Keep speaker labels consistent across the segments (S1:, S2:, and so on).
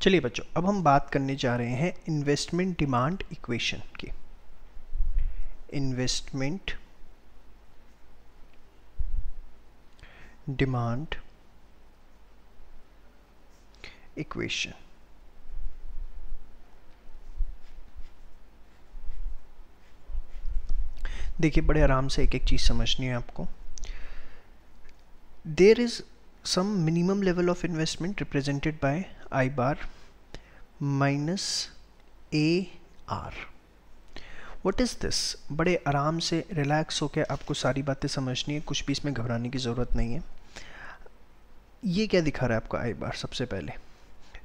S1: चलिए बच्चों, अब हम बात करने जा रहे हैं इन्वेस्टमेंट डिमांड इक्वेशन की। Investment demand equation. देखिए, बड़े आराम से एक एक चीज़ समझनी है आपको। There is some minimum level of investment represented by I bar minus A R. What is this? बड़े आराम से रिलैक्स होकर आपको सारी बातें समझनी है, कुछ भी इसमें घबराने की ज़रूरत नहीं है। ये क्या दिखा रहा है आपका आई बार? सबसे पहले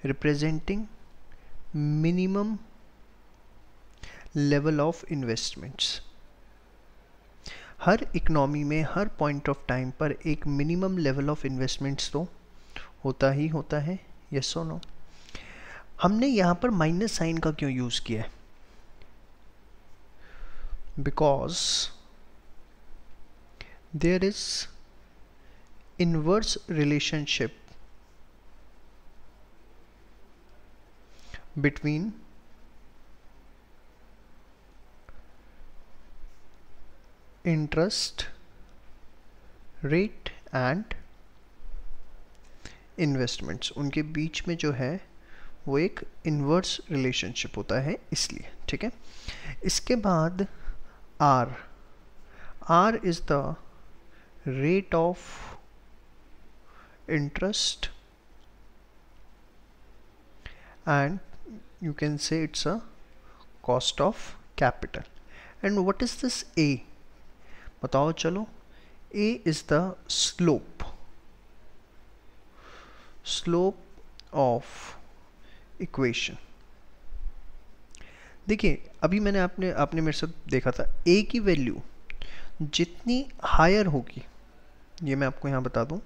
S1: representing minimum level of investments. Her economy में हर पॉइंट ऑफ टाइम पर एक मिनिमम लेवल ऑफ इन्वेस्टमेंट्स तो होता ही होता है, यस और नो। हमने यहाँ पर माइनस साइन का क्यों यूज़ किया है? Because there is inverse relationship between interest rate and investments. उनके बीच में जो है वो एक इनवर्स रिलेशनशिप होता है, इसलिए। ठीक है, इसके बाद R. R is the rate of interest and you can say it's a cost of capital. And what is this A? बताओ चलो। A is the slope of equation। देखिए, अभी मैंने आपने मेरे साथ देखा था, A की वैल्यू जितनी हायर होगी, ये मैं आपको यहाँ बता दूँ,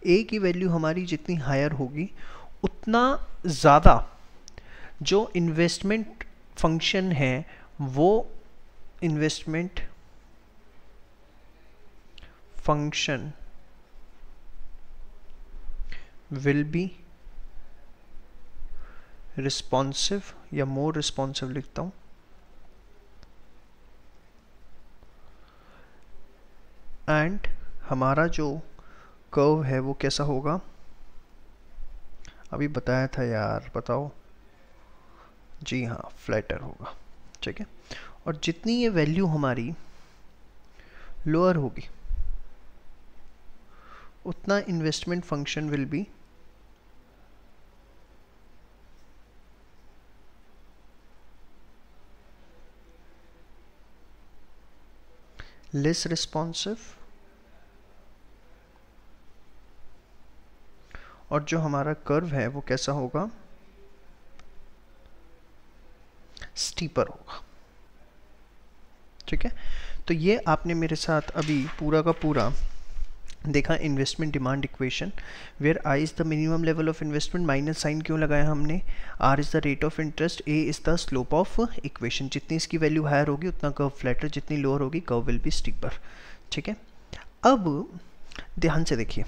S1: A की वैल्यू हमारी जितनी हायर होगी उतना ज़्यादा जो इन्वेस्टमेंट फंक्शन है वो investment function will be responsive, या मोर रिस्पॉन्सिव लिखता हूँ, एंड हमारा जो कर्व है वो कैसा होगा? अभी बताया था यार, बताओ। जी हाँ, फ्लैटर होगा। ठीक है, और जितनी ये वैल्यू हमारी लोअर होगी उतना investment function will be less responsive, और जो हमारा कर्व है वो कैसा होगा? स्टीपर होगा। ठीक है, तो ये आपने मेरे साथ अभी पूरा का पूरा देखा investment demand equation, where I is the minimum level of investment, minus sign क्यों लगाया हमने, R is the rate of interest, A is the slope of equation. जितनी इसकी वैल्यू हायर होगी उतना कर्व फ्लैटर, जितनी लोअर होगी कर्व विल बी स्टीपर। ठीक है, अब ध्यान से देखिए,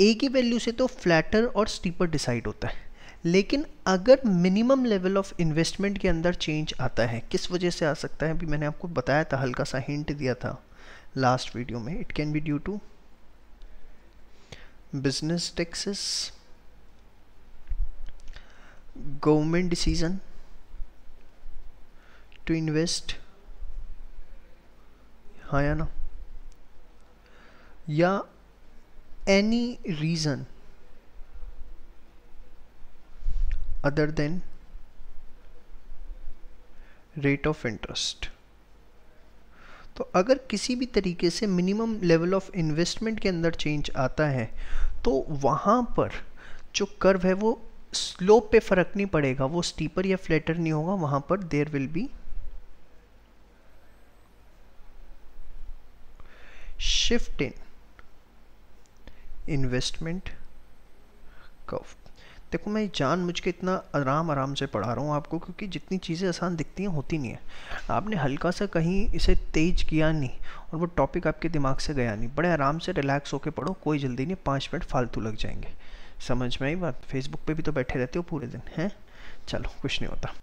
S1: ए की वैल्यू से तो फ्लैटर और स्टीपर डिसाइड होता है, लेकिन अगर मिनिमम लेवल ऑफ इन्वेस्टमेंट के अंदर चेंज आता है, किस वजह से आ सकता है? अभी मैंने आपको बताया था, हल्का सा हिंट दिया था लास्ट वीडियो में। It can be due to business taxes, government decision to invest, हाँ या ना, या any reason other than rate of interest। तो अगर किसी भी तरीके से मिनिमम लेवल ऑफ इन्वेस्टमेंट के अंदर चेंज आता है तो वहाँ पर जो कर्व है वो स्लोप पे फर्क नहीं पड़ेगा, वो स्टीपर या फ्लैटर नहीं होगा, वहाँ पर there will be shift in investment curve. देखो, मैं जानबूझ के इतना आराम से पढ़ा रहा हूँ आपको, क्योंकि जितनी चीज़ें आसान दिखती हैं होती नहीं है। आपने हल्का सा कहीं इसे तेज किया नहीं और वो टॉपिक आपके दिमाग से गया नहीं। बड़े आराम से रिलैक्स होके पढ़ो, कोई जल्दी नहीं, 5 मिनट फालतू लग जाएंगे। समझ में आई बात? फेसबुक पे भी तो बैठे रहते हो पूरे दिन, हैं? चलो कुछ नहीं होता।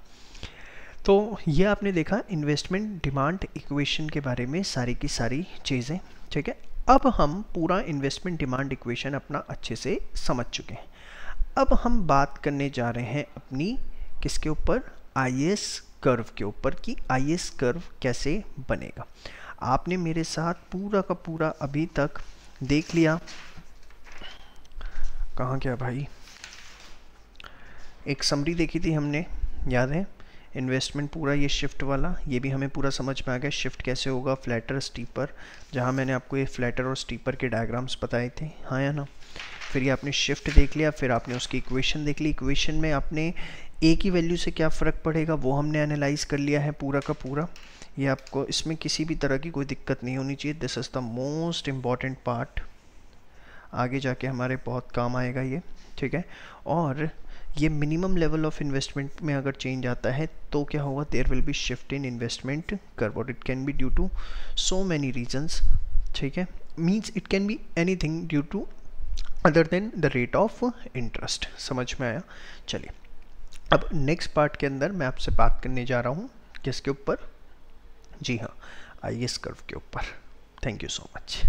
S1: तो ये आपने देखा इन्वेस्टमेंट डिमांड इक्वेशन के बारे में सारी की सारी चीज़ें, ठीक है। अब हम पूरा इन्वेस्टमेंट डिमांड इक्वेशन अपना अच्छे से समझ चुके हैं। अब हम बात करने जा रहे हैं अपनी किसके ऊपर, आईएस कर्व के ऊपर, कि आईएस कर्व कैसे बनेगा। आपने मेरे साथ पूरा का पूरा अभी तक देख लिया, कहाँ गया भाई, एक समरी देखी थी हमने, याद है? इन्वेस्टमेंट पूरा ये शिफ्ट वाला, ये भी हमें पूरा समझ में आ गया शिफ्ट कैसे होगा, फ्लैटर स्टीपर, जहाँ मैंने आपको ये फ्लैटर और स्टीपर के डायग्राम्स बताए थे, हाँ या ना। फिर ये आपने शिफ्ट देख लिया, फिर आपने उसकी इक्वेशन देख ली, इक्वेशन में आपने ए की वैल्यू से क्या फ़र्क पड़ेगा वो हमने एनालाइज कर लिया है पूरा का पूरा। ये आपको इसमें किसी भी तरह की कोई दिक्कत नहीं होनी चाहिए, this is the most important part, आगे जाके हमारे बहुत काम आएगा ये, ठीक है। और ये मिनिमम लेवल ऑफ इन्वेस्टमेंट में अगर चेंज आता है तो क्या होगा, there will be shift in investment curve, और it can be due to so many reasons, ठीक है। Means it can be anything due to other than the rate of interest. समझ में आया? चलिए अब नेक्स्ट पार्ट के अंदर मैं आपसे बात करने जा रहा हूँ किसके ऊपर, जी हाँ, आईएस कर्व के ऊपर। Thank you so much.